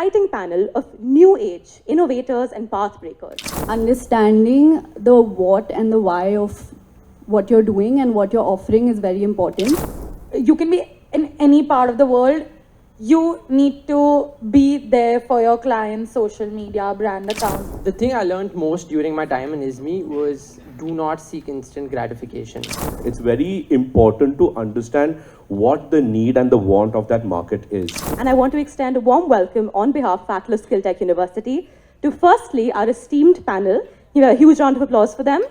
exciting panel of new age innovators and path breakers. Understanding the what and the why of what you're doing and what you're offering is very important. You can be in any part of the world. You need to be there for your client's social media, brand account. The thing I learned most during my time in ISME was do not seek instant gratification. It's very important to understand what the need and the want of that market is. And I want to extend a warm welcome on behalf of ATLAS Skill Tech University to firstly our esteemed panel. Give a huge round of applause for them.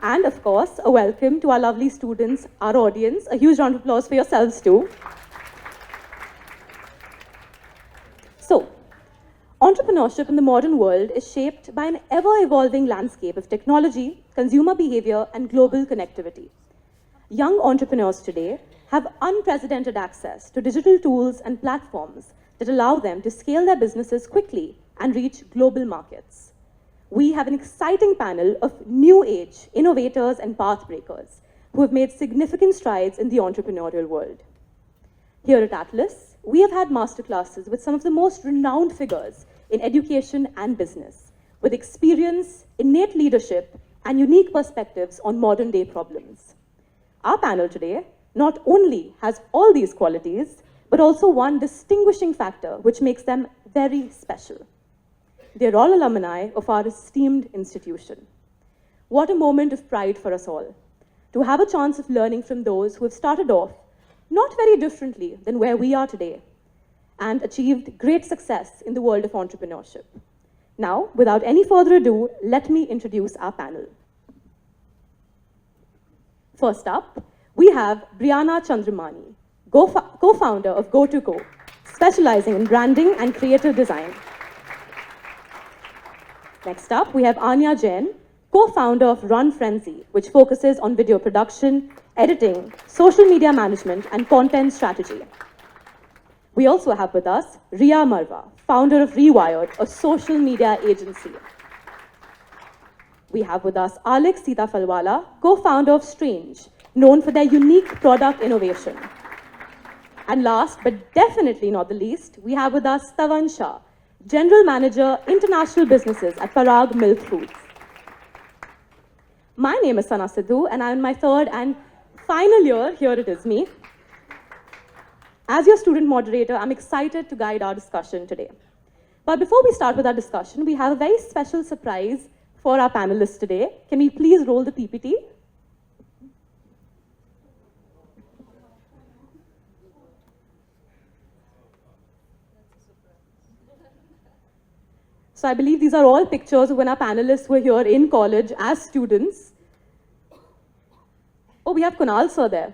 And of course, a welcome to our lovely students, our audience. A huge round of applause for yourselves too. So, entrepreneurship in the modern world is shaped by an ever-evolving landscape of technology, consumer behavior, and global connectivity. Young entrepreneurs today have unprecedented access to digital tools and platforms that allow them to scale their businesses quickly and reach global markets. We have an exciting panel of new age innovators and path breakers who have made significant strides in the entrepreneurial world. Here at ATLAS, we have had masterclasses with some of the most renowned figures in education and business, with experience, innate leadership, and unique perspectives on modern day problems. Our panel today not only has all these qualities, but also one distinguishing factor which makes them very special. They're all alumni of our esteemed institution. What a moment of pride for us all, to have a chance of learning from those who have started off not very differently than where we are today, and achieved great success in the world of entrepreneurship. Now, without any further ado, let me introduce our panel. First up, we have Brianna Chandramani, co-founder of Go2Go, specializing in branding and creative design. Next up, we have Anya Jain, co-founder of Run Frenzy, which focuses on video production, editing, social media management, and content strategy. We also have with us Ria Marwa, founder of Rewired, a social media agency. We have with us Alex Sitafalwala, co-founder of Strange, known for their unique product innovation. And last, but definitely not the least, we have with us Tavan Shah, General Manager, International Businesses at Parag Milk Foods. My name is Sana Sidhu, and I'm in my third and final year here at ISME. As your student moderator, I'm excited to guide our discussion today. But before we start with our discussion, we have a very special surprise for our panelists today. Can we please roll the PPT? So I believe these are all pictures of when our panelists were here in college as students. Oh, we have Kunal sir there.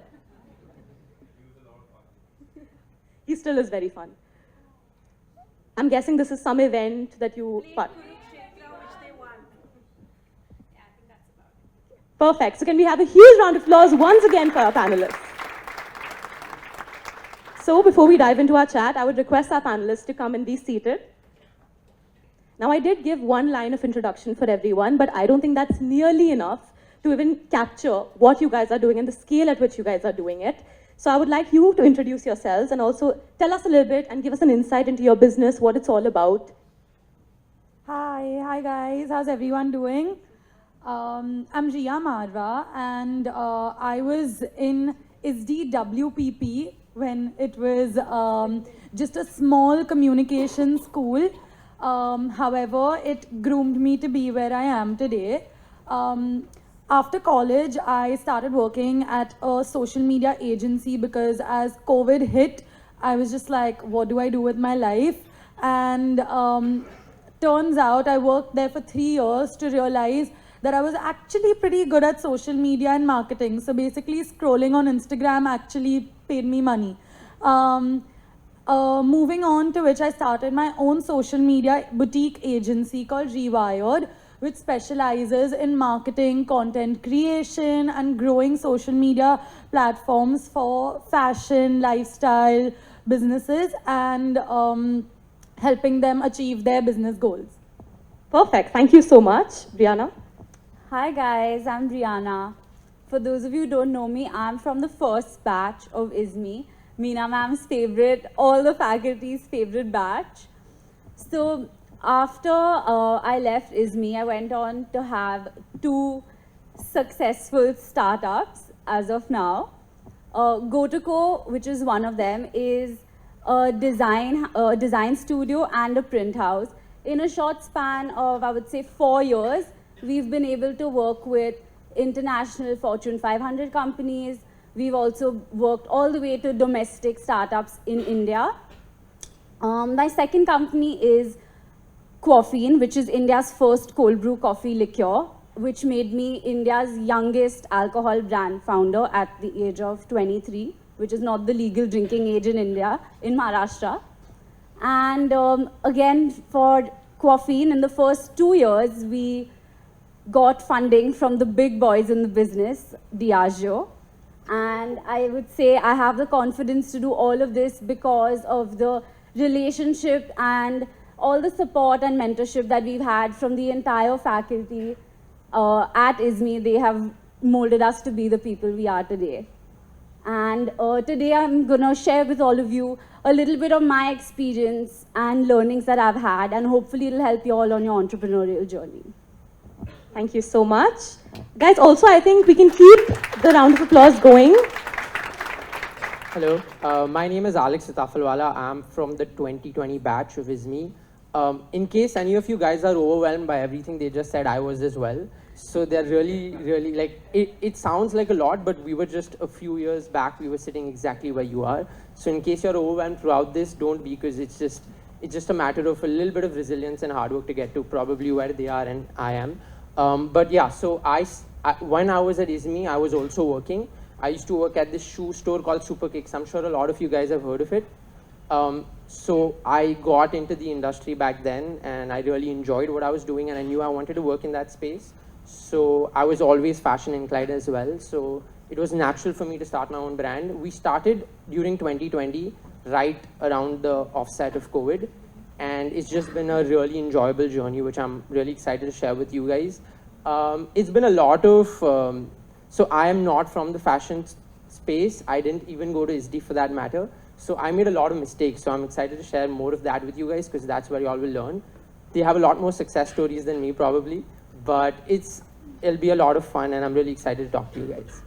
He still is very fun. I'm guessing this is some event that you... Perfect. So can we have a huge round of applause once again for our panelists? So before we dive into our chat, I would request our panelists to come and be seated. Now, I did give one line of introduction for everyone, but I don't think that's nearly enough to even capture what you guys are doing and the scale at which you guys are doing it. So I would like you to introduce yourselves and also tell us a little bit and give us an insight into your business, what it's all about. Hi guys, how's everyone doing? I'm Ria Marwa, and I was in ISD WPP when it was just a small communication school. However, it groomed me to be where I am today. After college, I started working at a social media agency because as COVID hit, I was just like, what do I do with my life? And turns out I worked there for 3 years to realize that I was actually pretty good at social media and marketing. So basically, scrolling on Instagram actually paid me money. Moving on to which I started my own social media boutique agency called Rewired, which specializes in marketing, content creation, and growing social media platforms for fashion, lifestyle businesses, and helping them achieve their business goals. Perfect. Thank you so much, Brianna. Hi guys, I'm Brianna. For those of you who don't know me, I'm from the first batch of ISME. Meena ma'am's favorite, all the faculty's favorite batch. So after I left ISME, I went on to have 2 successful startups as of now. GoToCo, which is one of them, is a design studio and a print house. In a short span of, I would say, 4 years, we've been able to work with international Fortune 500 companies. We've also worked all the way to domestic startups in India. My second company is Coffeen, which is India's first cold brew coffee liqueur, which made me India's youngest alcohol brand founder at the age of 23, which is not the legal drinking age in India, in Maharashtra. And again, for Coffeen, in the first 2 years, we got funding from the big boys in the business, Diageo. And I would say I have the confidence to do all of this because of the relationship and all the support and mentorship that we've had from the entire faculty at ISME. They have molded us to be the people we are today. And today I'm gonna share with all of you a little bit of my experience and learnings that I've had, and hopefully it'll help you all on your entrepreneurial journey. Thank you so much. Guys, also I think we can keep the round of applause going. Hello, my name is Alex Sitafalwala. I'm from the 2020 batch of ISME. In case any of you guys are overwhelmed by everything they just said, I was as well. So they're really like, it sounds like a lot, but we were just a few years back, we were sitting exactly where you are. So in case you're overwhelmed throughout this, don't be, because it's just a matter of a little bit of resilience and hard work to get to probably where they are and I am. But yeah, so when I was at ISME, I was also working. I used to work at this shoe store called Super Kicks. I'm sure a lot of you guys have heard of it. So I got into the industry back then, and I really enjoyed what I was doing, and I knew I wanted to work in that space. So I was always fashion inclined as well. So it was natural for me to start my own brand. We started during 2020, right around the offset of COVID. And it's just been a really enjoyable journey, which I'm really excited to share with you guys. It's been a lot of, so I am not from the fashion space. I didn't even go to ISD for that matter. So I made a lot of mistakes. So I'm excited to share more of that with you guys, because that's where you all will learn. They have a lot more success stories than me probably, but it'll be a lot of fun, and I'm really excited to talk to you guys.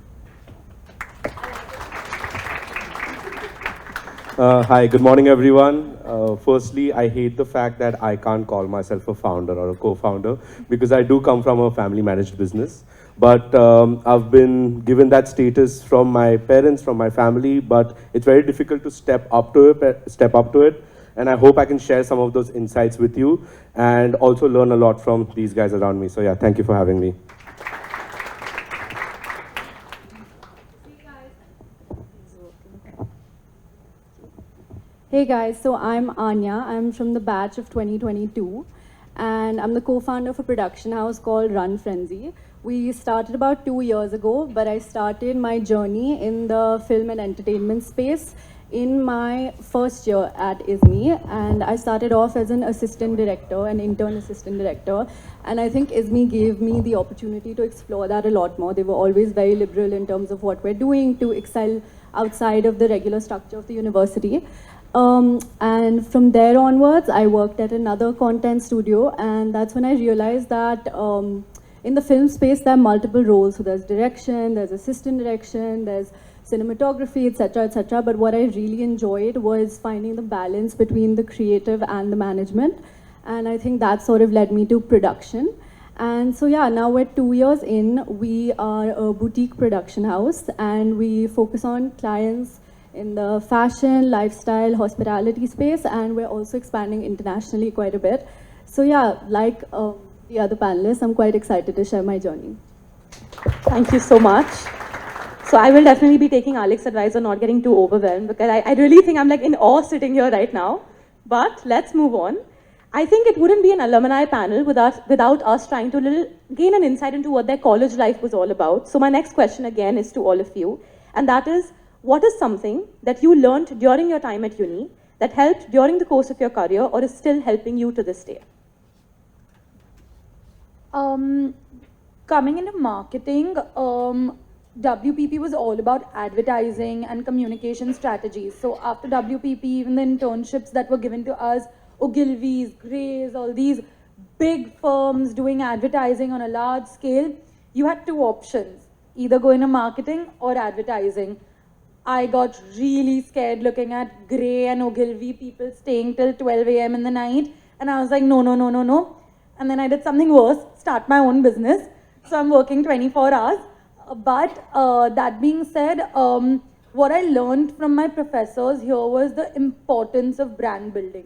Hi, good morning, everyone. Firstly, I hate the fact that I can't call myself a founder or a co-founder, because I do come from a family-managed business. But I've been given that status from my parents, from my family, but it's very difficult to step up to it. And I hope I can share some of those insights with you and also learn a lot from these guys around me. So yeah, thank you for having me. Hey guys, so I'm Anya. I'm from the batch of 2022, and I'm the co-founder of a production house called Run Frenzy. We started about 2 years ago, but I started my journey in the film and entertainment space in my first year at ISME, and I started off as an assistant director, an intern assistant director, and I think ISME gave me the opportunity to explore that a lot more. They were always very liberal in terms of what we're doing to excel outside of the regular structure of the university. And from there onwards, I worked at another content studio, and that's when I realized that in the film space, there are multiple roles. So there's direction, there's assistant direction, there's cinematography, etc., etc. But what I really enjoyed was finding the balance between the creative and the management. And I think that sort of led me to production. And so yeah, now we're 2 years in. We are a boutique production house, and we focus on clients in the fashion, lifestyle, hospitality space, and we're also expanding internationally quite a bit. So yeah, like the other panelists, I'm quite excited to share my journey. Thank you so much. So I will definitely be taking Alex's advice on not getting too overwhelmed, because I really think I'm like in awe sitting here right now. But let's move on. I think it wouldn't be an alumni panel without us trying to gain an insight into what their college life was all about. So my next question again is to all of you, and that is, what is something that you learned during your time at uni that helped during the course of your career or is still helping you to this day? Coming into marketing, WPP was all about advertising and communication strategies. So after WPP, even the internships that were given to us, Ogilvy's, Gray's, all these big firms doing advertising on a large scale, you had two options, either go into marketing or advertising. I got really scared looking at Gray and Ogilvy people staying till 12 a.m. in the night, and I was like, no, no, no, no, no. And then I did something worse, start my own business. So I'm working 24 hours. But that being said, what I learned from my professors here was the importance of brand building.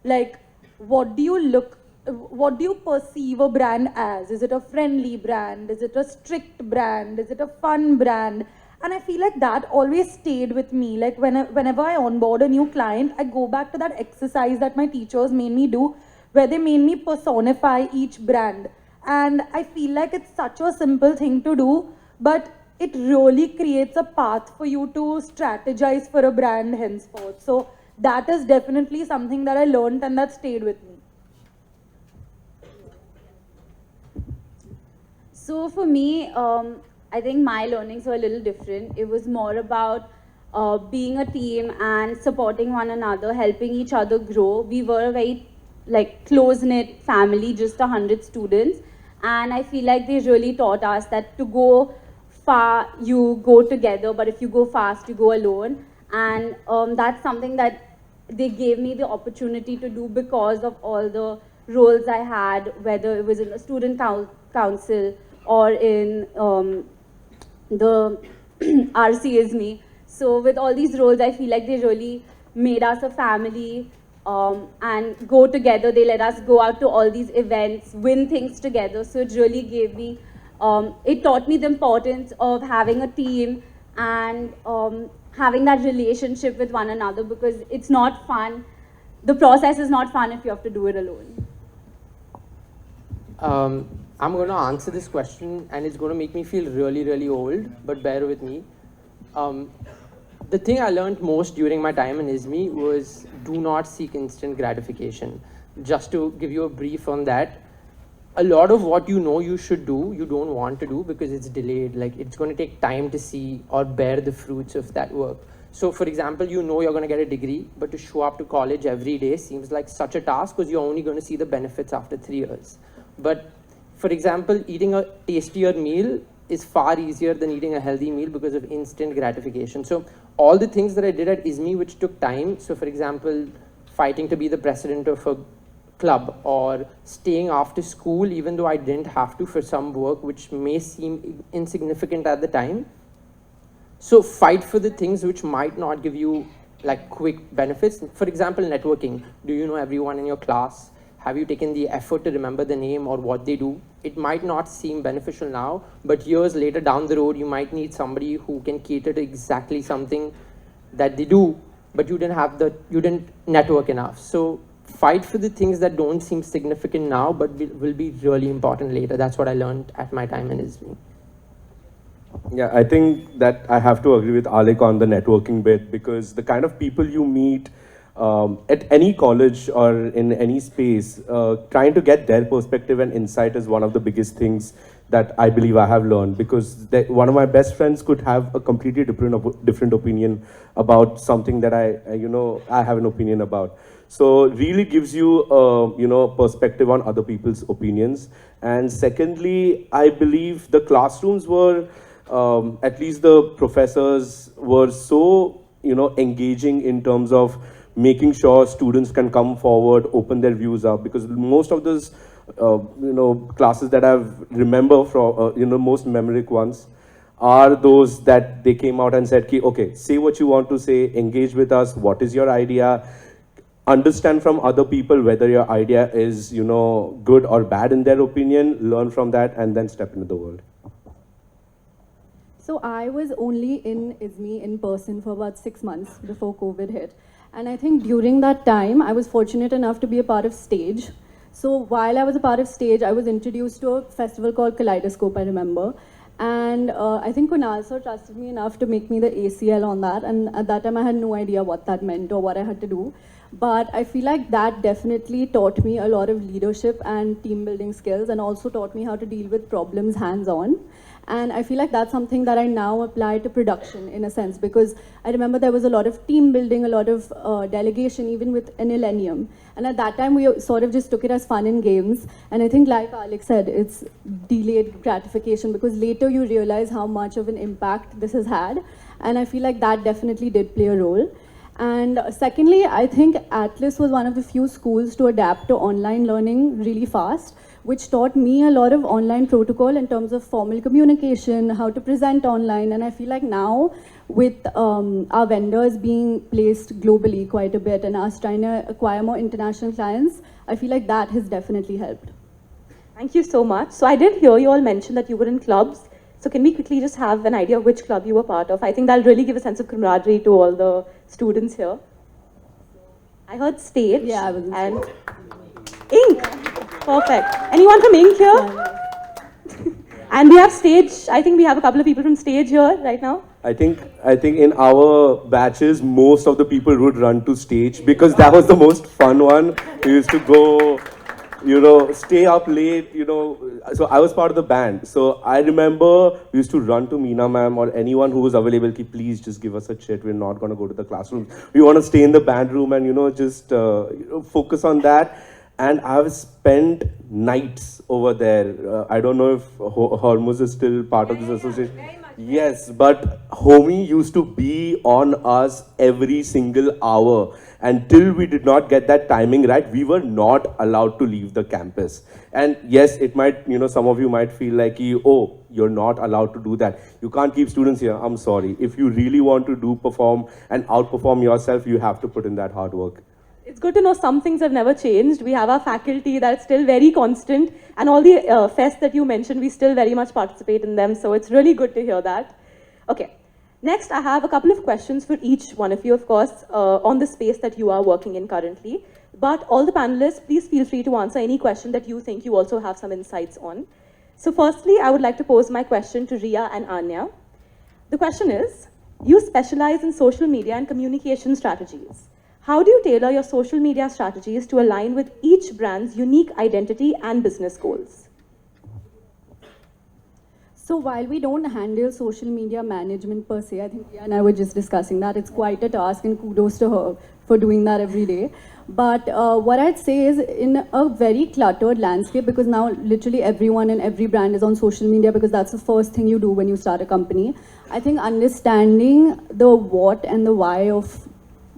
Like, what do you perceive a brand as? Is it a friendly brand? Is it a strict brand? Is it a fun brand? And I feel like that always stayed with me. Like whenever I onboard a new client, I go back to that exercise that my teachers made me do, where they made me personify each brand. And I feel like it's such a simple thing to do, but it really creates a path for you to strategize for a brand henceforth. So that is definitely something that I learned and that stayed with me. So for me, I think my learnings were a little different. It was more about being a team and supporting one another, helping each other grow. We were a very close-knit family, just 100 students. And I feel like they really taught us that to go far, you go together, but if you go fast, you go alone. And that's something that they gave me the opportunity to do because of all the roles I had, whether it was in the student council or in the RC ISME. So with all these roles, I feel like they really made us a family and go together. They let us go out to all these events, win things together. So it really gave me, it taught me the importance of having a team and having that relationship with one another, because it's not fun. The process is not fun if you have to do it alone. I'm going to answer this question, and it's going to make me feel really, really old, but bear with me. The thing I learned most during my time in ISME was do not seek instant gratification. Just to give you a brief on that, a lot of what you know you should do, you don't want to do because it's delayed. Like, it's going to take time to see or bear the fruits of that work. So for example, you know you're going to get a degree, but to show up to college every day seems like such a task because you're only going to see the benefits after 3 years. But for example, eating a tastier meal is far easier than eating a healthy meal because of instant gratification. So all the things that I did at ISME which took time, so for example, fighting to be the president of a club or staying after school even though I didn't have to for some work which may seem insignificant at the time. So fight for the things which might not give you like quick benefits. For example, networking. Do you know everyone in your class? Have you taken the effort to remember the name or what they do? It might not seem beneficial now, but years later down the road, you might need somebody who can cater to exactly something that they do, but you didn't network enough. So fight for the things that don't seem significant now, but will be really important later. That's what I learned at my time in ISME. Yeah, I think that I have to agree with Alec on the networking bit, because the kind of people you meet at any college or in any space, trying to get their perspective and insight is one of the biggest things that I believe I have learned, because one of my best friends could have a completely different opinion about something that I have an opinion about. So really gives you perspective on other people's opinions. And secondly, I believe the classrooms were, at least the professors were so engaging in terms of making sure students can come forward, open their views up, because most of those classes that I remember from most memorable ones are those that they came out and said, okay, say what you want to say, engage with us, what is your idea, understand from other people whether your idea is good or bad in their opinion, learn from that, and then step into the world. So I was only in ISME in person for about 6 months before COVID hit. And I think during that time, I was fortunate enough to be a part of Stage. So while I was a part of Stage, I was introduced to a festival called Kaleidoscope, I remember. And I think Kunal sir trusted me enough to make me the ACL on that. And at that time, I had no idea what that meant or what I had to do. But I feel like that definitely taught me a lot of leadership and team building skills, and also taught me how to deal with problems hands-on. And I feel like that's something that I now apply to production in a sense, because I remember there was a lot of team building, a lot of delegation, even with an millennium. And at that time, we sort of just took it as fun and games. And I think, like Alex said, it's delayed gratification, because later you realize how much of an impact this has had. And I feel like that definitely did play a role. And secondly, I think ATLAS was one of the few schools to adapt to online learning really fast, which taught me a lot of online protocol in terms of formal communication, how to present online. And I feel like now, with our vendors being placed globally quite a bit and us trying to acquire more international clients, I feel like that has definitely helped. Thank you so much. So I did hear you all mention that you were in clubs. So can we quickly just have an idea of which club you were part of? I think that'll really give a sense of camaraderie to all the students here. I heard stage. Yeah, I was in and ink. Perfect. Anyone from ink here? And we have stage. I think we have a couple of people from stage here right now. I think in our batches, most of the people would run to stage because that was the most fun one. We used to go, stay up late, So I was part of the band. So I remember we used to run to Meena ma'am or anyone who was available, ki, please just give us a chit. We're not going to go to the classroom. We want to stay in the band room and, just focus on that. And I've spent nights over there. I don't know if Hormuz is still part of this association. Yes, but homie used to be on us every single hour. And till we did not get that timing right, we were not allowed to leave the campus. And yes, it might, some of you might feel like, oh, you're not allowed to do that. You can't keep students here. I'm sorry. If you really want to perform and outperform yourself, you have to put in that hard work. It's good to know some things have never changed. We have our faculty that's still very constant, and all the fests that you mentioned, we still very much participate in them, so it's really good to hear that. Okay, next I have a couple of questions for each one of you, of course, on the space that you are working in currently. But all the panelists, please feel free to answer any question that you think you also have some insights on. So firstly, I would like to pose my question to Ria and Anya. The question is, you specialize in social media and communication strategies. How do you tailor your social media strategies to align with each brand's unique identity and business goals? So while we don't handle social media management per se, I think Ria and I were just discussing that. It's quite a task, and kudos to her for doing that every day. But what I'd say is, in a very cluttered landscape, because now literally everyone and every brand is on social media because that's the first thing you do when you start a company, I think understanding the what and the why of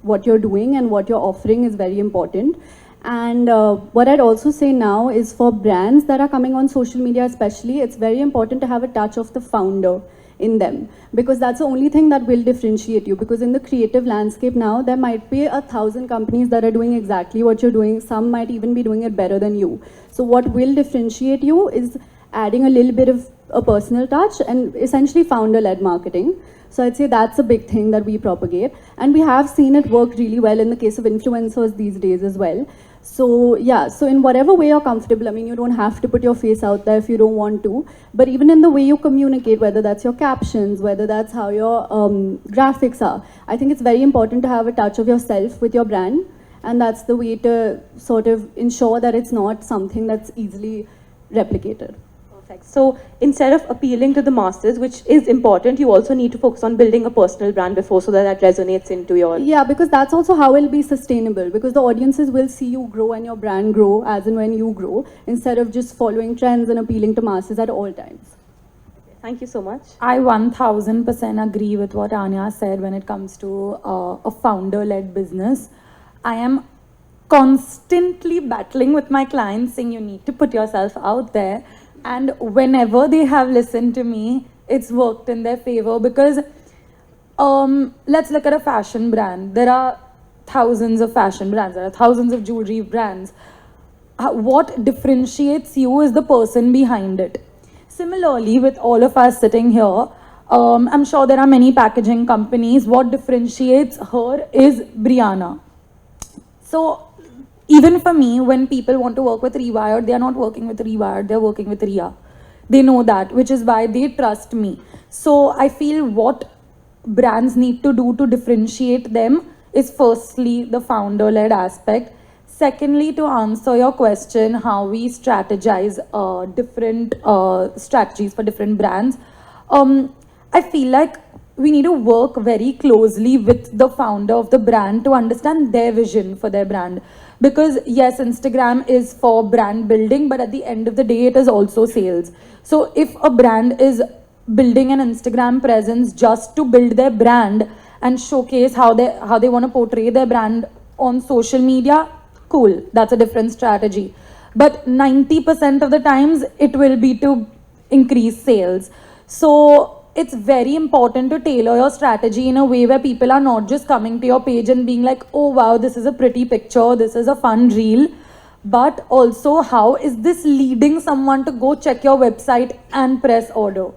what you're doing and what you're offering is very important. And what I'd also say now is, for brands that are coming on social media especially, it's very important to have a touch of the founder in them, because that's the only thing that will differentiate you. Because in the creative landscape now, there might be 1,000 companies that are doing exactly what you're doing. Some might even be doing it better than you. So what will differentiate you is adding a little bit of a personal touch and essentially founder-led marketing. So I'd say that's a big thing that we propagate. And we have seen it work really well in the case of influencers these days as well. So yeah, so in whatever way you're comfortable, I mean, you don't have to put your face out there if you don't want to, but even in the way you communicate, whether that's your captions, whether that's how your graphics are, I think it's very important to have a touch of yourself with your brand. And that's the way to sort of ensure that it's not something that's easily replicated. Perfect. So instead of appealing to the masses, which is important, you also need to focus on building a personal brand before, so that resonates into your... Yeah, because that's also how it'll be sustainable, because the audiences will see you grow and your brand grow as and when you grow, instead of just following trends and appealing to masses at all times. Thank you so much. I 1000% agree with what Anya said when it comes to a founder-led business. I am constantly battling with my clients saying you need to put yourself out there. And whenever they have listened to me, it's worked in their favor, because let's look at a fashion brand. There are thousands of fashion brands. There are thousands of jewelry brands. What differentiates you is the person behind it. Similarly, with all of us sitting here, I'm sure there are many packaging companies. What differentiates her is Brianna. So even for me, when people want to work with Rewired, they are not working with Rewired, they're working with Ria. They know that, which is why they trust me. So I feel what brands need to do to differentiate them is firstly the founder-led aspect. Secondly, to answer your question, how we strategize different strategies for different brands, I feel like we need to work very closely with the founder of the brand to understand their vision for their brand. Because yes, Instagram is for brand building, but at the end of the day, it is also sales. So if a brand is building an Instagram presence just to build their brand and showcase how they want to portray their brand on social media, cool, that's a different strategy. But 90% of the times it will be to increase sales. So it's very important to tailor your strategy in a way where people are not just coming to your page and being like, oh wow, this is a pretty picture, this is a fun reel, but also how is this leading someone to go check your website and press order.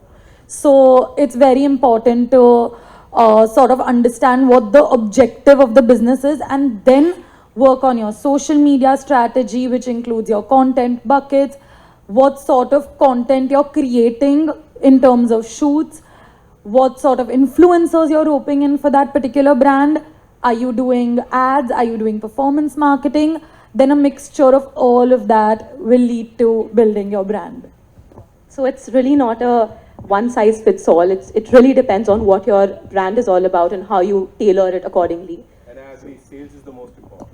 So it's very important to sort of understand what the objective of the business is, and then work on your social media strategy, which includes your content buckets, what sort of content you're creating in terms of shoots, what sort of influencers you're roping in for that particular brand. Are you doing ads? Are you doing performance marketing? Then a mixture of all of that will lead to building your brand. So it's really not a one size fits all. It really depends on what your brand is all about and how you tailor it accordingly. And I agree, sales is the most important.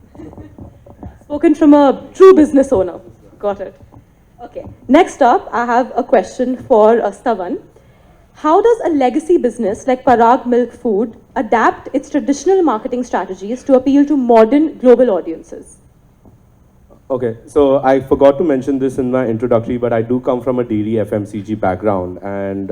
Spoken from a true business owner. Got it. Okay. Next up, I have a question for Stavan. How does a legacy business like Parag Milk Food adapt its traditional marketing strategies to appeal to modern global audiences? Okay, so I forgot to mention this in my introductory, but I do come from a dairy FMCG background. And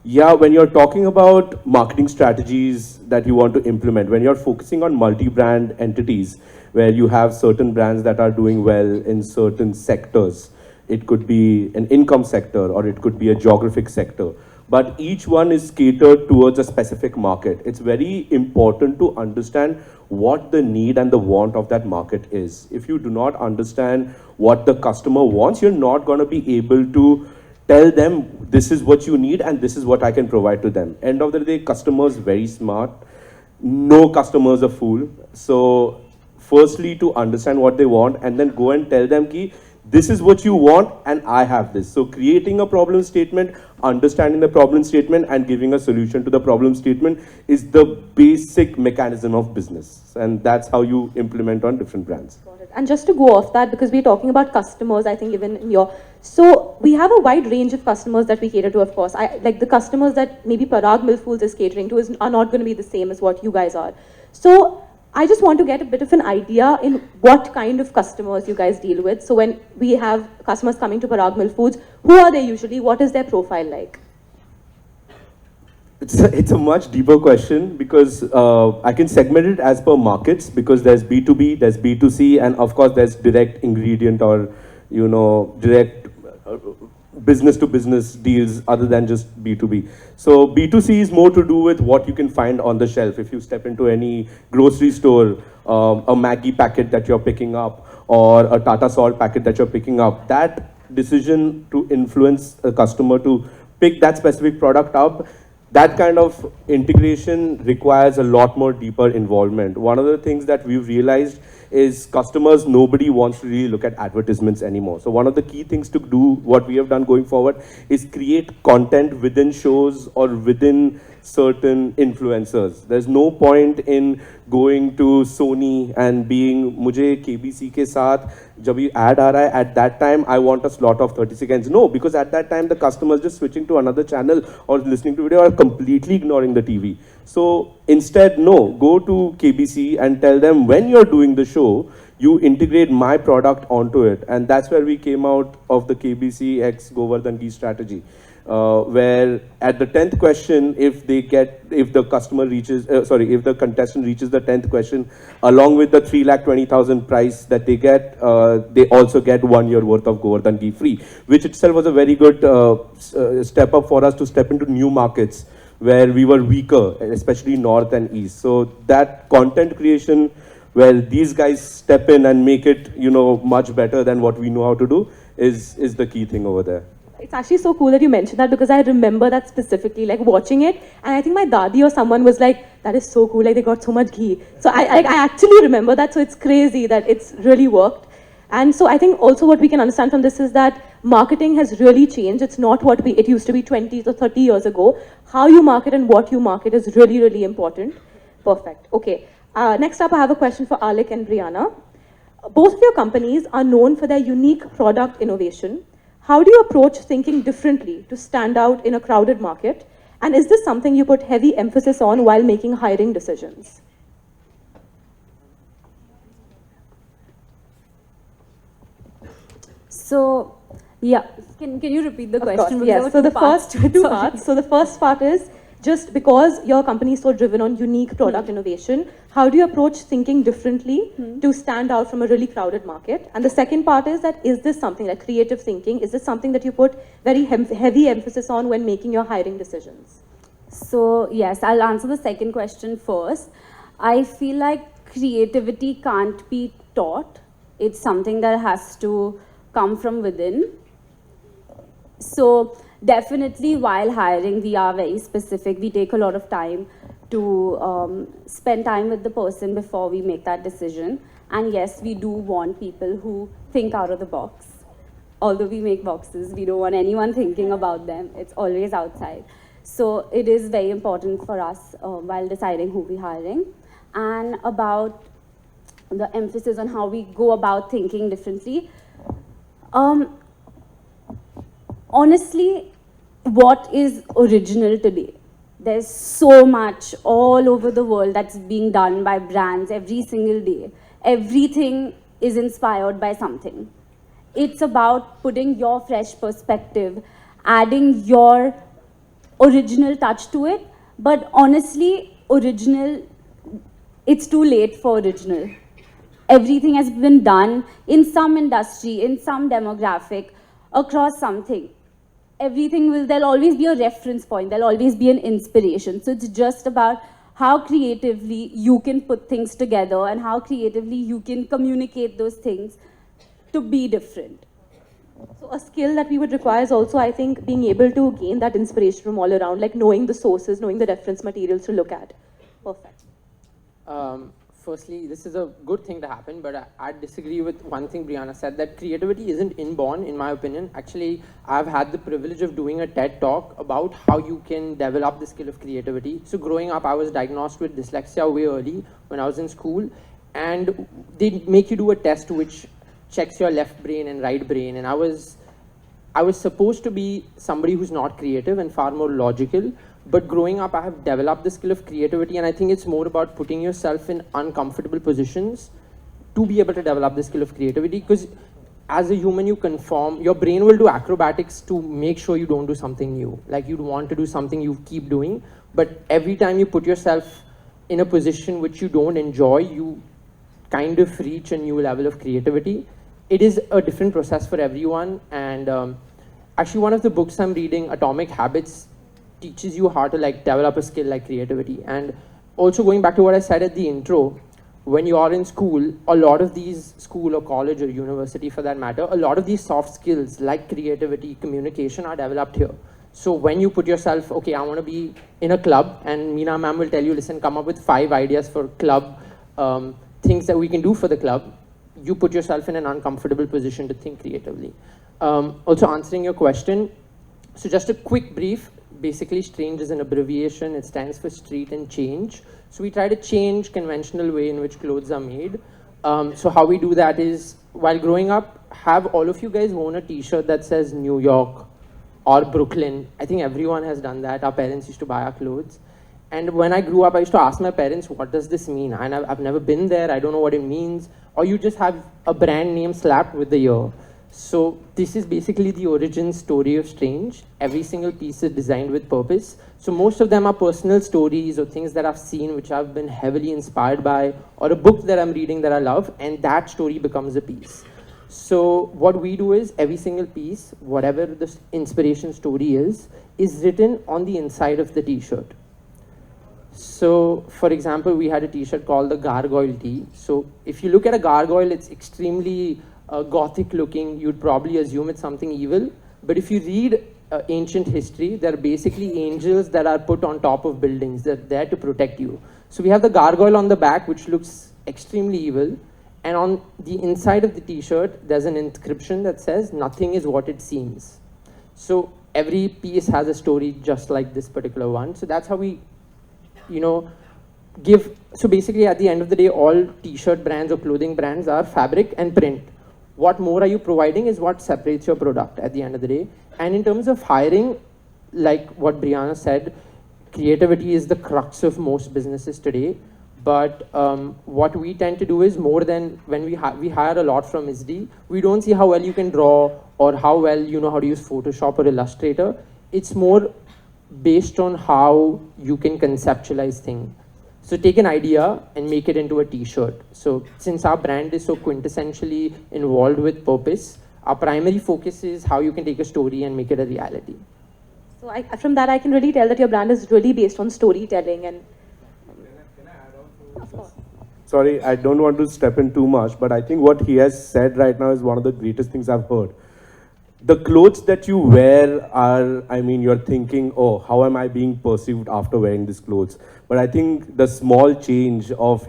yeah, when you're talking about marketing strategies that you want to implement, when you're focusing on multi-brand entities, where you have certain brands that are doing well in certain sectors, it could be an income sector or it could be a geographic sector, but each one is catered towards a specific market. It's very important to understand what the need and the want of that market is. If you do not understand what the customer wants, you're not going to be able to tell them this is what you need and this is what I can provide to them. End of the day, customers very smart. No customer is a fool. So firstly, to understand what they want and then go and tell them ki, this is what you want and I have this. So creating a problem statement, understanding the problem statement and giving a solution to the problem statement is the basic mechanism of business. And that's how you implement on different brands. And just to go off that, because we're talking about customers, I think even in your, so we have a wide range of customers that we cater to, of course. Like the customers that maybe Parag Milk Foods is catering to are not going to be the same as what you guys are. So I just want to get a bit of an idea in what kind of customers you guys deal with. So when we have customers coming to Parag Milk Foods, who are they usually? What is their profile like? It's a much deeper question because I can segment it as per markets, because there's B2B, there's B2C, and of course there's direct ingredient or, you know, direct business to business deals other than just B2B. So B2C is more to do with what you can find on the shelf. If you step into any grocery store, a Maggi packet that you're picking up or a Tata Salt packet that you're picking up, that decision to influence a customer to pick that specific product up, that kind of integration requires a lot more deeper involvement. One of the things that we've realized is customers, nobody wants to really look at advertisements anymore. So one of the key things to do, what we have done going forward, is create content within shows or within certain influencers. There's no point in going to Sony and being, mujhe KBC ke saath, jab ye ad aa raha hai, at that time I want a slot of 30 seconds. No, because at that time the customer is just switching to another channel or listening to video or completely ignoring the TV. So instead, no, go to KBC and tell them when you're doing the show, you integrate my product onto it. And that's where we came out of the KBC X Govardhan Ghee strategy. Where at the 10th question, if the contestant reaches the 10th question, along with the 3,20,000 prize that they get, they also get 1 year worth of Govardhan Ghee free, which itself was a very good step up for us to step into new markets where we were weaker, especially north and east. So that content creation where these guys step in and make it, you know, much better than what we know how to do is the key thing over there. It's actually so cool that you mentioned that, because I remember that specifically, like watching it, and I think my dadi or someone was like, that is so cool, like they got so much ghee. So I actually remember that, so it's crazy that it's really worked. And so I think also what we can understand from this is that marketing has really changed. It's not what it used to be 20 to 30 years ago. How you market and what you market is really, really important. Perfect. Okay. Next up, I have a question for Alec and Brianna. Both of your companies are known for their unique product innovation. How do you approach thinking differently to stand out in a crowded market? And is this something you put heavy emphasis on while making hiring decisions? So, yeah, can you repeat the Of question? course, Because there yes. were So the two parts first to it, two sorry. parts. So the first part is just because your company is so driven on unique product innovation, how do you approach thinking differently to stand out from a really crowded market? And the second part is that is this something like creative thinking? Is this something that you put very heavy emphasis on when making your hiring decisions? So, yes, I'll answer the second question first. I feel like creativity can't be taught. It's something that has to come from within. So, definitely while hiring, we are very specific. We take a lot of time to spend time with the person before we make that decision. And yes, we do want people who think out of the box. Although we make boxes, we don't want anyone thinking about them. It's always outside. So it is very important for us while deciding who we're hiring. And about the emphasis on how we go about thinking differently. Honestly, what is original today? There's so much all over the world that's being done by brands every single day. Everything is inspired by something. It's about putting your fresh perspective, adding your original touch to it. But honestly, original, it's too late for original. Everything has been done in some industry, in some demographic, across something. There'll always be a reference point, there'll always be an inspiration. So it's just about how creatively you can put things together and how creatively you can communicate those things to be different. So a skill that we would require is also, I think, being able to gain that inspiration from all around, like knowing the sources, knowing the reference materials to look at. Perfect. Firstly, this is a good thing to happen, but I disagree with one thing Brianna said, that creativity isn't inborn, in my opinion. Actually, I've had the privilege of doing a TED talk about how you can develop the skill of creativity. So growing up, I was diagnosed with dyslexia way early when I was in school, and they make you do a test which checks your left brain and right brain, and I was supposed to be somebody who's not creative and far more logical. But growing up, I have developed the skill of creativity, and I think it's more about putting yourself in uncomfortable positions to be able to develop the skill of creativity. Because as a human, you conform, your brain will do acrobatics to make sure you don't do something new. Like you'd want to do something, you keep doing, but every time you put yourself in a position which you don't enjoy, you kind of reach a new level of creativity. It is a different process for everyone, and actually one of the books I'm reading, Atomic Habits, teaches you how to like develop a skill like creativity. And also going back to what I said at the intro, when you are in school, a lot of these school or college or university for that matter, a lot of these soft skills like creativity, communication are developed here. So when you put yourself, okay, I want to be in a club, and Meena ma'am will tell you, listen, come up with 5 ideas for club, things that we can do for the club. You put yourself in an uncomfortable position to think creatively. Also answering your question, so just a quick brief. Basically, STRANGE is an abbreviation. It stands for street and change. So we try to change conventional way in which clothes are made. So how we do that is, while growing up, have all of you guys own a t-shirt that says New York or Brooklyn. I think everyone has done that. Our parents used to buy our clothes. And when I grew up, I used to ask my parents, what does this mean? And I've never been there. I don't know what it means. Or you just have a brand name slapped with the year. So this is basically the origin story of STRANGE. Every single piece is designed with purpose. So most of them are personal stories or things that I've seen which I've been heavily inspired by, or a book that I'm reading that I love, and that story becomes a piece. So what we do is every single piece, whatever the inspiration story is written on the inside of the t-shirt. So for example, we had a t-shirt called the Gargoyle Tee. So if you look at a gargoyle, it's extremely gothic looking. You'd probably assume it's something evil, but if you read ancient history, they're basically angels that are put on top of buildings. They're there to protect you. So we have the gargoyle on the back, which looks extremely evil, And on the inside of the t-shirt, there's an inscription that says, "Nothing is what it seems." So every piece has a story just like this particular one. So that's how we, so basically at the end of the day, all t-shirt brands or clothing brands are fabric and print. What more are you providing is what separates your product at the end of the day. And in terms of hiring, like what Brianna said, creativity is the crux of most businesses today. But what we tend to do is more than when we hire a lot from ISD, we don't see how well you can draw or how well you know how to use Photoshop or Illustrator. It's more based on how you can conceptualize things. So take an idea and make it into a t-shirt. So since our brand is so quintessentially involved with purpose, our primary focus is how you can take a story and make it a reality. So from that, I can really tell that your brand is really based on storytelling and. Of course. Sorry, I don't want to step in too much, but I think what he has said right now is one of the greatest things I've heard. The clothes that you wear are, I mean, you're thinking, oh, how am I being perceived after wearing these clothes? But I think the small change of,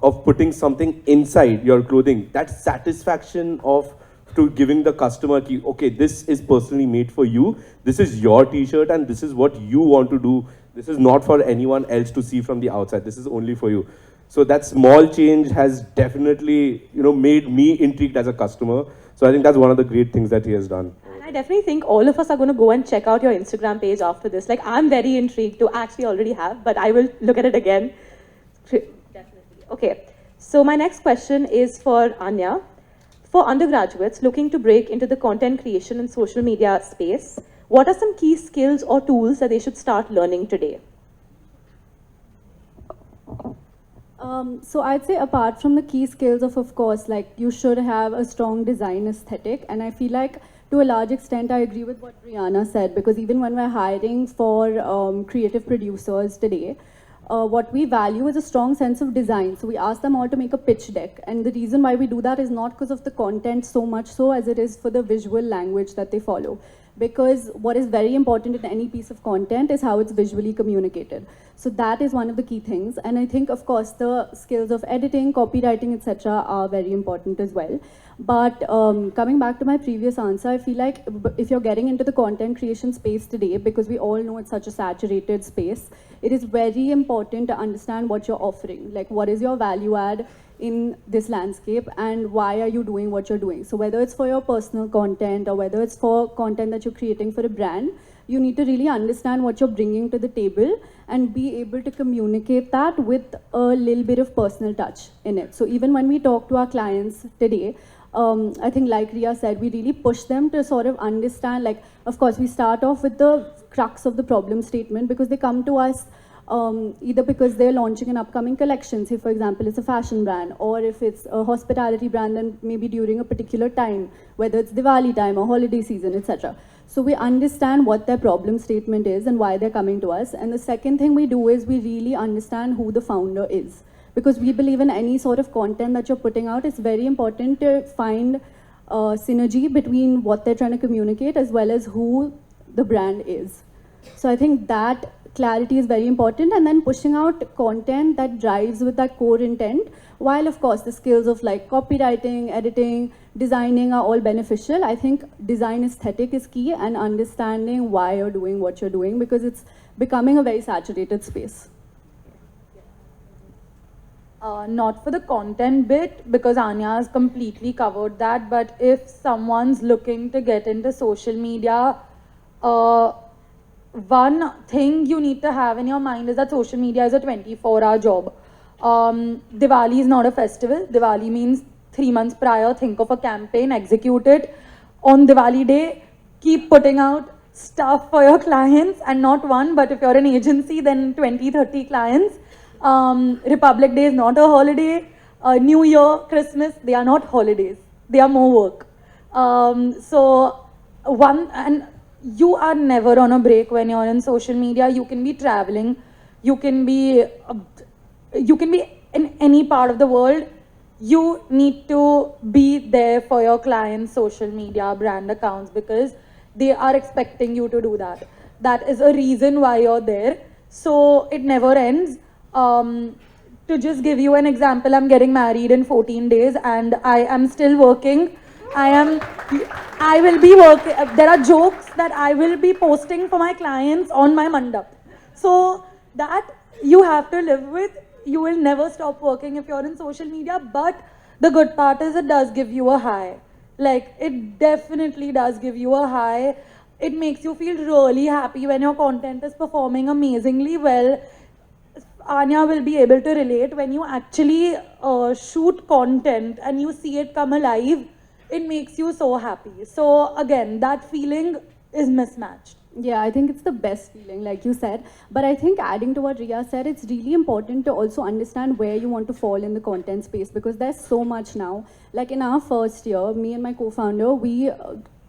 of putting something inside your clothing, that satisfaction of to giving the customer key, okay, this is personally made for you, this is your t-shirt and this is what you want to do. This is not for anyone else to see from the outside. This is only for you. So that small change has definitely, made me intrigued as a customer. So I think that's one of the great things that he has done. And I definitely think all of us are going to go and check out your Instagram page after this. Like, I'm very intrigued to actually already have, but I will look at it again. Definitely. Okay. So my next question is for Anya. For undergraduates looking to break into the content creation and social media space, what are some key skills or tools that they should start learning today? So I'd say apart from the key skills of course, like you should have a strong design aesthetic. And I feel like to a large extent, I agree with what Brianna said, because even when we're hiring for creative producers today, what we value is a strong sense of design. So we ask them all to make a pitch deck. And the reason why we do that is not because of the content so much so as it is for the visual language that they follow. Because what is very important in any piece of content is how it's visually communicated. So that is one of the key things. And I think, of course, the skills of editing, copywriting, etc. are very important as well. But coming back to my previous answer, I feel like if you're getting into the content creation space today, because we all know it's such a saturated space, it is very important to understand what you're offering. Like, what is your value add in this landscape and why are you doing what you're doing? So whether it's for your personal content or whether it's for content that you're creating for a brand, you need to really understand what you're bringing to the table and be able to communicate that with a little bit of personal touch in it. So even when we talk to our clients today, I think like Ria said, we really push them to sort of understand, like, of course, we start off with the crux of the problem statement because they come to us either because they're launching an upcoming collection, say for example it's a fashion brand, or if it's a hospitality brand, then maybe during a particular time, whether it's Diwali time or holiday season, etc. So we understand what their problem statement is and why they're coming to us. And the second thing we do is we really understand who the founder is. Because we believe in any sort of content that you're putting out, it's very important to find synergy between what they're trying to communicate as well as who the brand is. So I think that clarity is very important, and then pushing out content that drives with that core intent, while of course the skills of like copywriting, editing, designing are all beneficial. I think design aesthetic is key, and understanding why you're doing what you're doing, because it's becoming a very saturated space. Not for the content bit, because Anya has completely covered that, but if someone's looking to get into social media, one thing you need to have in your mind is that social media is a 24-hour job. Diwali is not a festival. Diwali means 3 months prior, think of a campaign, execute it. On Diwali day, keep putting out stuff for your clients, and not one, but if you're an agency, then 20, 30 clients. Republic Day is not a holiday. New Year, Christmas, they are not holidays. They are more work. You are never on a break when you're in social media. You can be traveling, you can be in any part of the world. You need to be there for your clients' social media brand accounts, because they are expecting you to do that. That is a reason why you're there. So it never ends. To just give you an example, I'm getting married in 14 days and I am still working. I will be working. There are jokes that I will be posting for my clients on my mandap. So that you have to live with. You will never stop working if you're in social media. But the good part is it does give you a high. Like, it definitely does give you a high. It makes you feel really happy when your content is performing amazingly well. Anya will be able to relate when you actually shoot content and you see it come alive. It makes you so happy. So again, that feeling is mismatched. Yeah, I think it's the best feeling, like you said. But I think adding to what Riya said, it's really important to also understand where you want to fall in the content space, because there's so much now. Like in our first year, me and my co-founder, we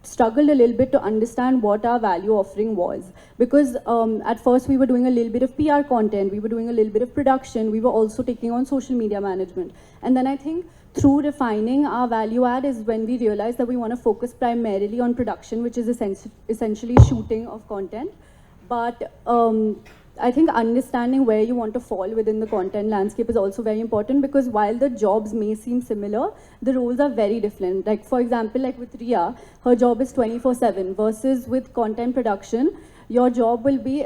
struggled a little bit to understand what our value offering was. Because at first we were doing a little bit of PR content, we were doing a little bit of production, we were also taking on social media management. And then I think through refining our value add is when we realized that we want to focus primarily on production, which is essentially shooting of content. But I think understanding where you want to fall within the content landscape is also very important, because while the jobs may seem similar, the roles are very different. Like for example, like with Riya, her job is 24/7 versus with content production, your job will be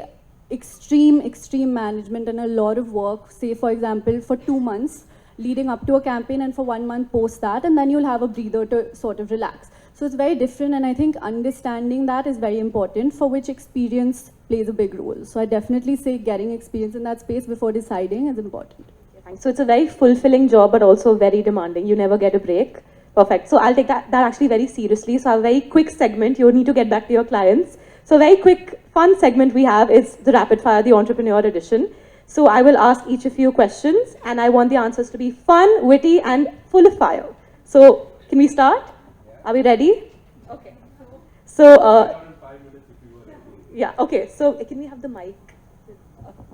extreme management and a lot of work, say for example, for 2 months leading up to a campaign and for 1 month post that, and then you'll have a breather to sort of relax. So it's very different, and I think understanding that is very important, for which experience plays a big role. So I definitely say getting experience in that space before deciding is important. Thanks. So it's a very fulfilling job, but also very demanding. You never get a break. Perfect. So I'll take that actually very seriously. So a very quick segment. You need to get back to your clients. So a very quick, fun segment we have is the Rapid Fire, the Entrepreneur Edition. So I will ask each of you questions, and I want the answers to be fun, witty, and full of fire. So can we start? Are we ready? Okay. So, yeah, okay. So can we have the mic?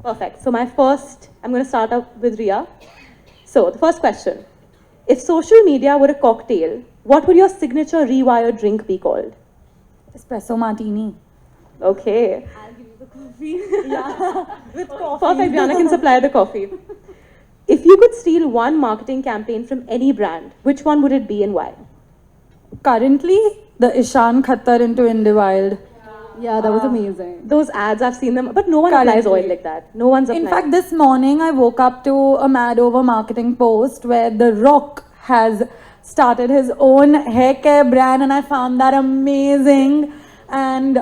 Perfect. So I'm going to start up with Riya. So the first question. If social media were a cocktail, what would your signature rewired drink be called? Espresso martini. Okay. I'll give you the coffee. Yeah, with coffee. Perfect, Diana can supply the coffee. If you could steal one marketing campaign from any brand, which one would it be and why? Currently, the Ishan Khattar into Indie Wild. Yeah, that was amazing. Those ads, I've seen them, but no one applies oil like that. No one's applying. In fact, this morning I woke up to a mad over marketing post where The Rock has started his own hair care brand, and I found that amazing. And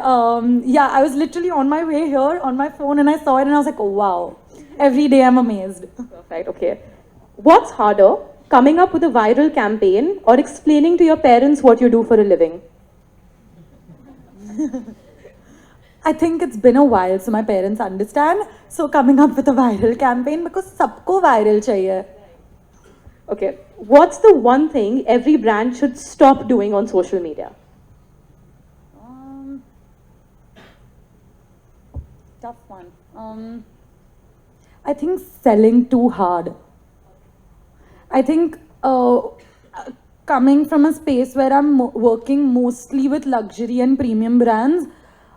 yeah, I was literally on my way here on my phone and I saw it and I was like, oh wow. Every day I'm amazed. Perfect, okay. What's harder, coming up with a viral campaign or explaining to your parents what you do for a living? I think it's been a while, so my parents understand. So coming up with a viral campaign, because sabko viral chahiye. Okay. What's the one thing every brand should stop doing on social media? Tough one. I think selling too hard. I think coming from a space where I'm working mostly with luxury and premium brands,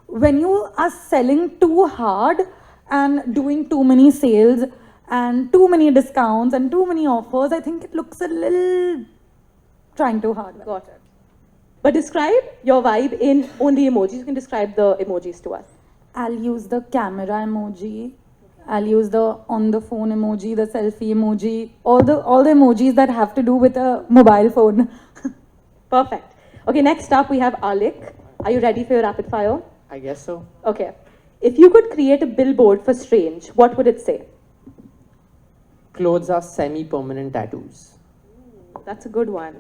when you are selling too hard and doing too many sales and too many discounts and too many offers, I think it looks a little trying too hard. Got it. But describe your vibe in only emojis. You can describe the emojis to us. I'll use the camera emoji. I'll use the on the phone emoji, the selfie emoji, all the emojis that have to do with a mobile phone. Perfect. Okay, next up we have Alik. Are you ready for your rapid fire? I guess so. Okay. If you could create a billboard for Strange, what would it say? Clothes are semi-permanent tattoos. That's a good one.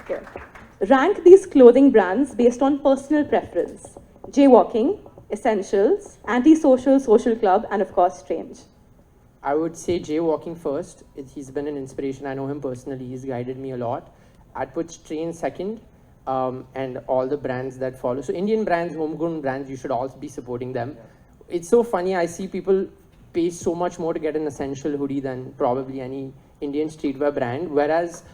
Okay. Rank these clothing brands based on personal preference. Jaywalking, Essentials, Antisocial, Social Club, and of course, Strange. I would say Jaywalking first. He's been an inspiration. I know him personally. He's guided me a lot. I'd put Strange second, and all the brands that follow. So Indian brands, homegrown brands, you should all be supporting them. It's so funny. I see people pay so much more to get an Essential hoodie than probably any Indian streetwear brand, whereas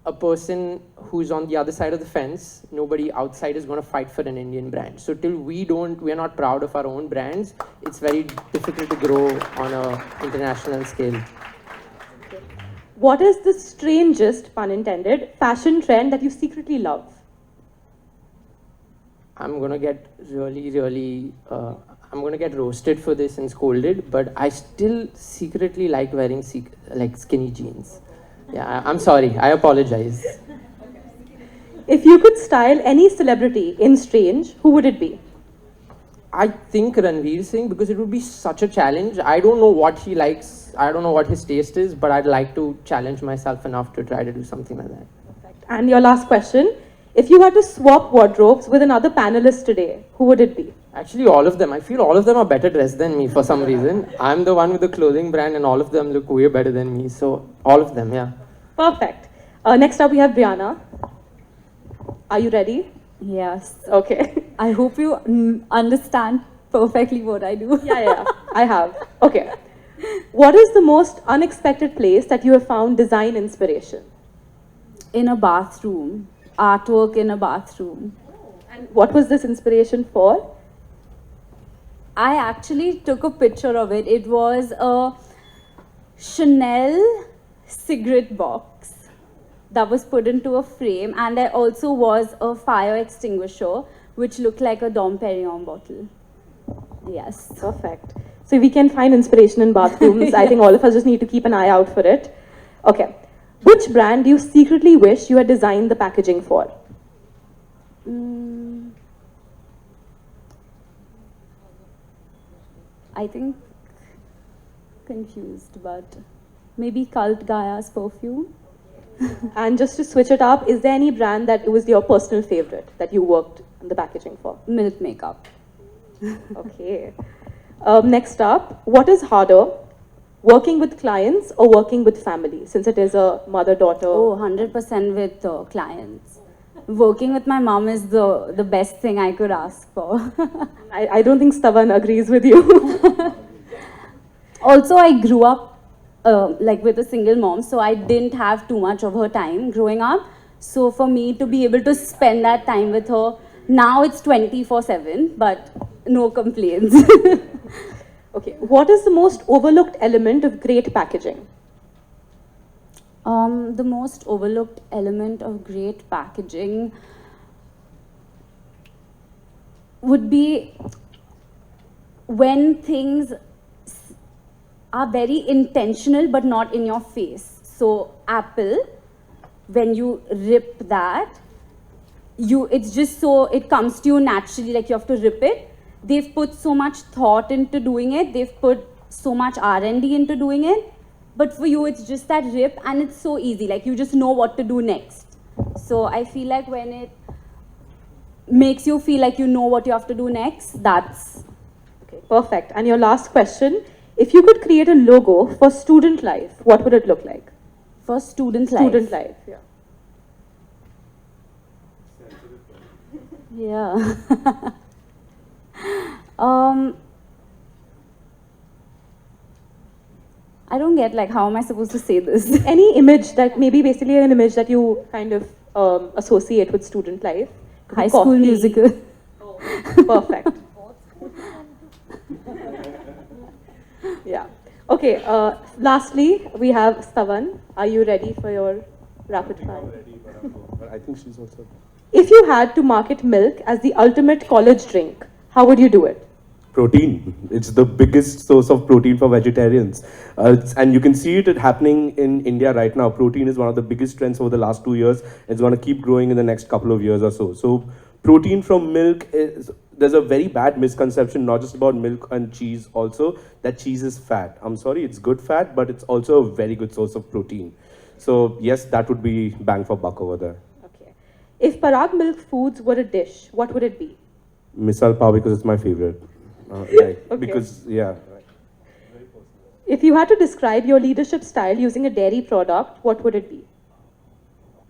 a person who's on the other side of the fence, nobody outside is going to fight for an Indian brand. So till we are not proud of our own brands, it's very difficult to grow on a international scale. What is the strangest, pun intended, fashion trend that you secretly love? I'm going to get I'm going to get roasted for this and scolded, but I still secretly like wearing skinny jeans. Yeah, I'm sorry. I apologize. If you could style any celebrity in strange, who would it be? I think Ranveer Singh, because it would be such a challenge. I don't know what he likes. I don't know what his taste is, but I'd like to challenge myself enough to try to do something like that. And your last question, if you had to swap wardrobes with another panelist today, who would it be? Actually, all of them. I feel all of them are better dressed than me for some reason. I'm the one with the clothing brand and all of them look way better than me. So, all of them, yeah. Perfect. Next up, we have Brianna. Are you ready? Yes. Okay. I hope you understand perfectly what I do. Yeah, I have. Okay. What is the most unexpected place that you have found design inspiration? In a bathroom. Artwork in a bathroom. And what was this inspiration for? I actually took a picture of it. It was a Chanel cigarette box that was put into a frame, and there also was a fire extinguisher which looked like a Dom Perignon bottle. Yes. Perfect. So we can find inspiration in bathrooms. I think all of us just need to keep an eye out for it. Okay. Which brand do you secretly wish you had designed the packaging for? I think confused, but maybe Cult Gaia's perfume. And just to switch it up, is there any brand that was your personal favorite that you worked on the packaging for? Milk makeup. Okay. Next up, what is harder, working with clients or working with family, since it is a mother-daughter? Oh, 100% with clients. Working with my mom is the best thing I could ask for. I don't think Stavan agrees with you. Also, I grew up with a single mom, so I didn't have too much of her time growing up. So for me to be able to spend that time with her, now it's 24/7, but no complaints. Okay. What is the most overlooked element of great packaging? The most overlooked element of great packaging would be when things are very intentional but not in your face. So Apple, when you rip that, it's just so, it comes to you naturally, like you have to rip it. They've put so much thought into doing it. They've put so much R&D into doing it. But for you, it's just that rip, and it's so easy. Like, you just know what to do next. So I feel like when it makes you feel like you know what you have to do next, that's... Okay, perfect. And your last question, if you could create a logo for student life, what would it look like? For student life? Student life, yeah. Yeah. I don't get, like, how am I supposed to say this? Any image that, maybe basically an image that you kind of associate with student life. High School Musical. Oh, perfect. Yeah. Okay, lastly, we have Stavan. Are you ready for your rapid fire? I'm ready, but I think she's also... If you had to market milk as the ultimate college drink, how would you do it? Protein. It's the biggest source of protein for vegetarians. And you can see it happening in India right now. Protein is one of the biggest trends over the last 2 years. It's going to keep growing in the next couple of years or so. So protein from milk is... There's a very bad misconception, not just about milk and cheese also, that cheese is fat. I'm sorry, it's good fat, but it's also a very good source of protein. So yes, that would be bang for buck over there. Okay. If Parag Milk Foods were a dish, what would it be? Misal pav, because it's my favorite. Okay. Because, yeah. If you had to describe your leadership style using a dairy product, what would it be?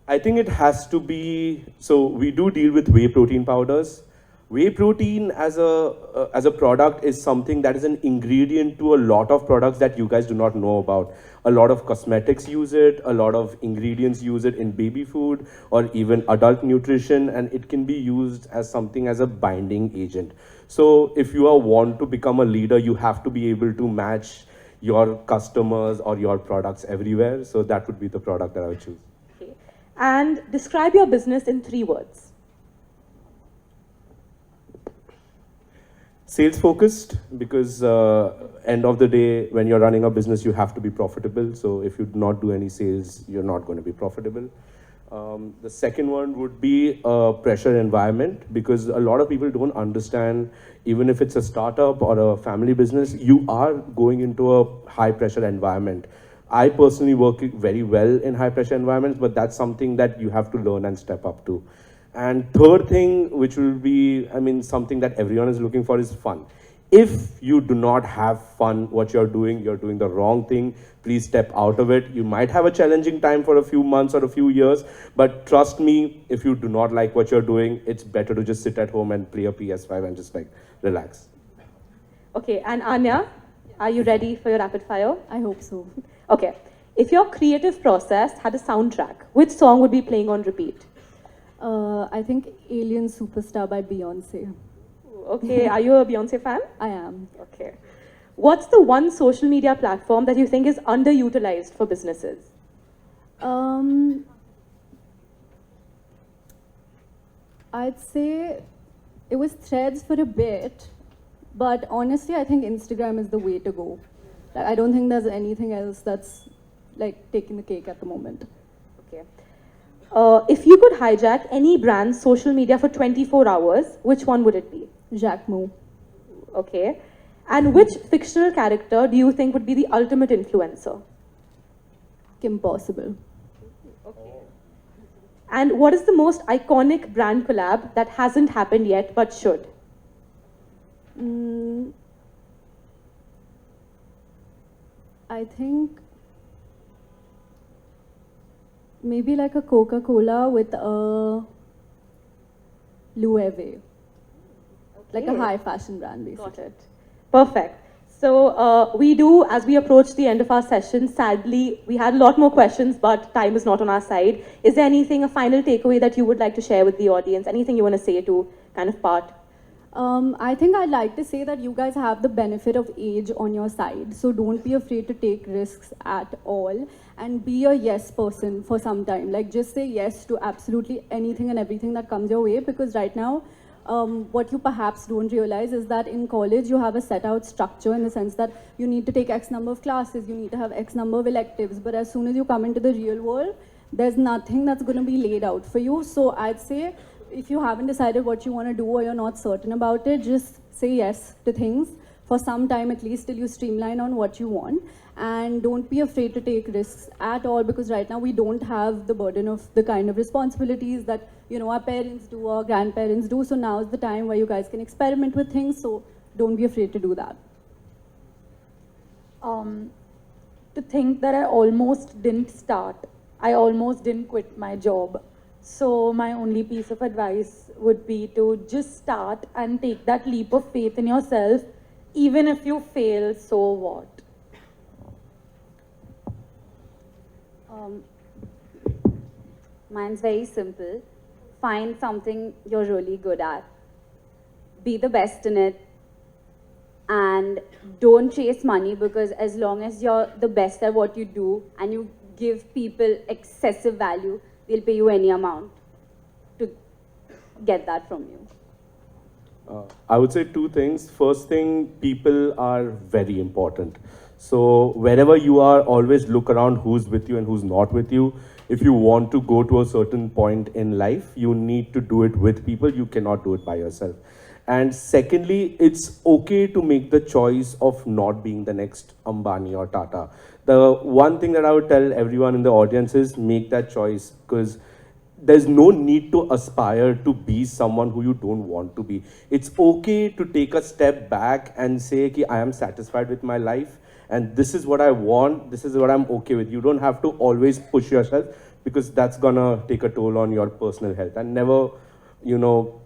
I think it has to be, so we do deal with whey protein powders. Whey protein as a product is something that is an ingredient to a lot of products that you guys do not know about. A lot of cosmetics use it, a lot of ingredients use it in baby food or even adult nutrition, and it can be used as something as a binding agent. So if you want to become a leader, you have to be able to match your customers or your products everywhere. So that would be the product that I would choose. Okay. And describe your business in 3 words. Sales focused, because end of the day, when you're running a business, you have to be profitable. So if you do not do any sales, you're not going to be profitable. The second one would be a pressure environment, because a lot of people don't understand, even if it's a startup or a family business, you are going into a high pressure environment. I personally work very well in high pressure environments, but that's something that you have to learn and step up to. And third thing, which will be, I mean, something that everyone is looking for, is fun. If you do not have fun what you're doing the wrong thing. Please step out of it. You might have a challenging time for a few months or a few years, but trust me, if you do not like what you're doing, it's better to just sit at home and play a PS5 and just like relax. Okay, and Anya, are you ready for your rapid fire? I hope so. Okay. If your creative process had a soundtrack, which song would be playing on repeat? I think Alien Superstar by Beyonce. Okay, are you a Beyonce fan? I am. Okay. What's the one social media platform that you think is underutilized for businesses? I'd say it was Threads for a bit, but honestly, I think Instagram is the way to go. Like, I don't think there's anything else that's like taking the cake at the moment. Okay. If you could hijack any brand's social media for 24 hours, which one would it be? Jacques Mo. Okay. And which fictional character do you think would be the ultimate influencer? Kim Possible. And what is the most iconic brand collab that hasn't happened yet but should? I think maybe like a Coca-Cola with a Loewe. Like a high fashion brand, basically. Got it. Perfect. So we do, as we approach the end of our session, sadly, we had a lot more questions, but time is not on our side. Is there anything, a final takeaway that you would like to share with the audience? Anything you want to say to kind of part? I think I'd like to say that you guys have the benefit of age on your side. So don't be afraid to take risks at all and be a yes person for some time. Like just say yes to absolutely anything and everything that comes your way, because right now, what you perhaps don't realize is that in college you have a set out structure in the sense that you need to take X number of classes, you need to have X number of electives, but as soon as you come into the real world, there's nothing that's going to be laid out for you. So I'd say if you haven't decided what you want to do or you're not certain about it, just say yes to things for some time at least till you streamline on what you want. And don't be afraid to take risks at all, because right now we don't have the burden of the kind of responsibilities that, you know, our parents do, our grandparents do. So now is the time where you guys can experiment with things. So don't be afraid to do that. To think that I almost didn't start. I almost didn't quit my job. So my only piece of advice would be to just start and take that leap of faith in yourself. Even if you fail, so what? Mine's very simple. Find something you're really good at. Be the best in it. And don't chase money, because as long as you're the best at what you do and you give people excessive value, they'll pay you any amount to get that from you. I would say 2 things. First thing, people are very important. So wherever you are, always look around who's with you and who's not with you. If you want to go to a certain point in life, you need to do it with people. You cannot do it by yourself. And secondly, it's okay to make the choice of not being the next Ambani or Tata. The one thing that I would tell everyone in the audience is make that choice, because there's no need to aspire to be someone who you don't want to be. It's okay to take a step back and say, "Ki, I am satisfied with my life and this is what I want, this is what I'm okay with." You don't have to always push yourself, because that's gonna take a toll on your personal health. And never, you know,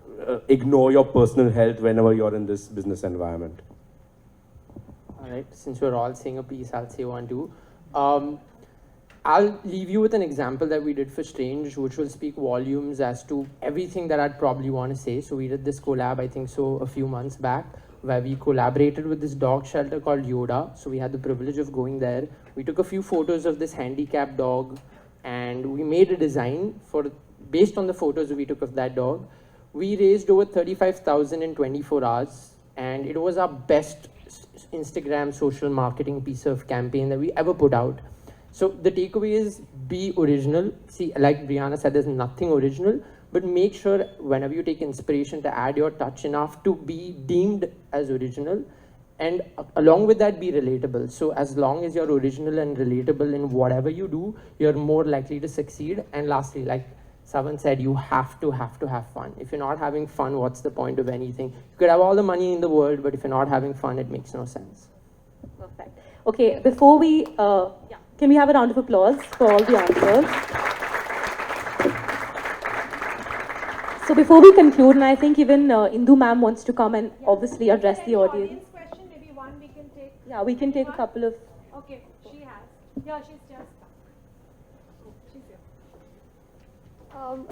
ignore your personal health whenever you're in this business environment. All right, since we're all saying a piece, I'll say one too. I'll leave you with an example that we did for Strange, which will speak volumes as to everything that I'd probably want to say. So we did this collab, I think so, a few months back, where we collaborated with this dog shelter called Yoda. So we had the privilege of going there. We took a few photos of this handicapped dog, and we made a design based on the photos we took of that dog. We raised over 35,000 in 24 hours, and it was our best Instagram social marketing piece of campaign that we ever put out. So the takeaway is be original. See, like Brianna said, there's nothing original, but make sure whenever you take inspiration to add your touch enough to be deemed as original. And along with that, be relatable. So as long as you're original and relatable in whatever you do, you're more likely to succeed. And lastly, like Savan said, you have to have fun. If you're not having fun, what's the point of anything? You could have all the money in the world, but if you're not having fun, it makes no sense. Perfect. Okay, before we, can we have a round of applause for all the answers? So before we conclude, and I think even Indu ma'am wants to come and obviously address the audience. Question, maybe one we can take. Yeah, we can take a couple of. Okay, she has. Yeah, she's just come. She's here.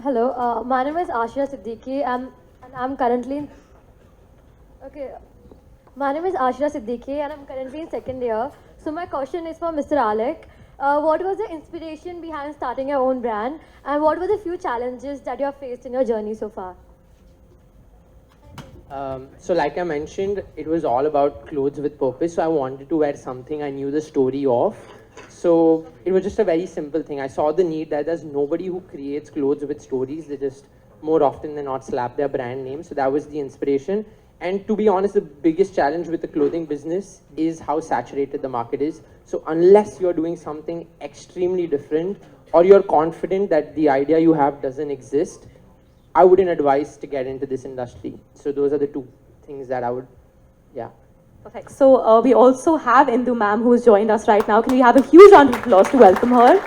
Hello, my name is Ashira Siddiqui, and I'm currently. My name is Ashira Siddiqui, and I'm currently in second year. So my question is for Mr. Alec. What was the inspiration behind starting your own brand, and what were the few challenges that you have faced in your journey so far? So like I mentioned, it was all about clothes with purpose. So I wanted to wear something I knew the story of. So it was just a very simple thing. I saw the need that there's nobody who creates clothes with stories. They just more often than not slap their brand name. So that was the inspiration. And to be honest, the biggest challenge with the clothing business is how saturated the market is. So unless you're doing something extremely different, or you're confident that the idea you have doesn't exist, I wouldn't advise to get into this industry. So those are the two things that I would, Perfect. So we also have Indu ma'am who has joined us right now. Can we have a huge round of applause to welcome her?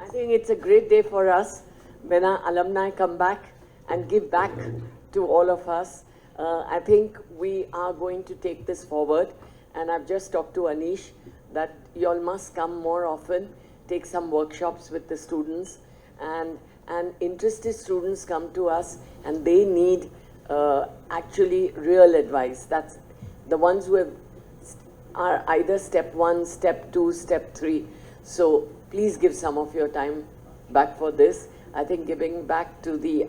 I think it's a great day for us when our alumni come back and give back to all of us. I think we are going to take this forward, and I've just talked to Anish that you all must come more often, take some workshops with the students, and interested students come to us and they need actually real advice. That's the ones who are either step 1, step 2, step 3. So please give some of your time back for this. I think giving back to the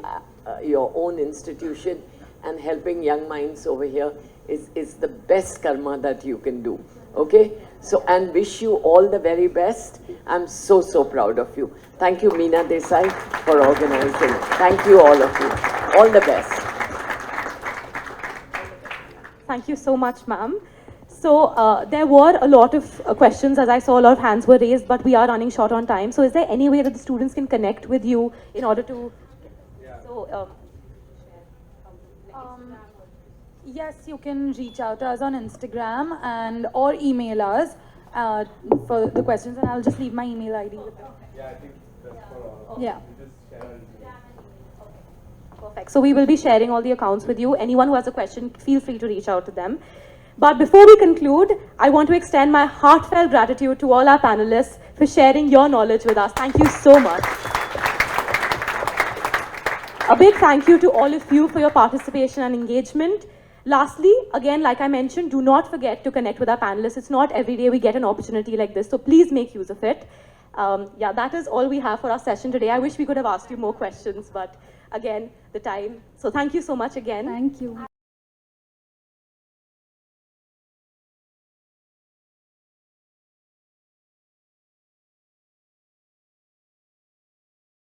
your own institution and helping young minds over here is the best karma that you can do. Okay? So, and wish you all the very best. I'm so proud of you. Thank you, Meena Desai, for organizing. Thank you, all of you. All the best. Thank you so much, ma'am. So there were a lot of questions, as I saw a lot of hands were raised, but we are running short on time. So is there any way that the students can connect with you in order to... Yes, you can reach out to us on Instagram and or email us for the questions, and I'll just leave my email ID with them. Yeah, I think that's for all. Yeah. Perfect. So we will be sharing all the accounts with you. Anyone who has a question, feel free to reach out to them. But before we conclude, I want to extend my heartfelt gratitude to all our panelists for sharing your knowledge with us. Thank you so much. A big thank you to all of you for your participation and engagement. Lastly, again, like I mentioned, do not forget to connect with our panelists. It's not every day we get an opportunity like this, so please make use of it. Yeah, that is all we have for our session today. I wish we could have asked you more questions, but again, the time. So thank you so much again. Thank you.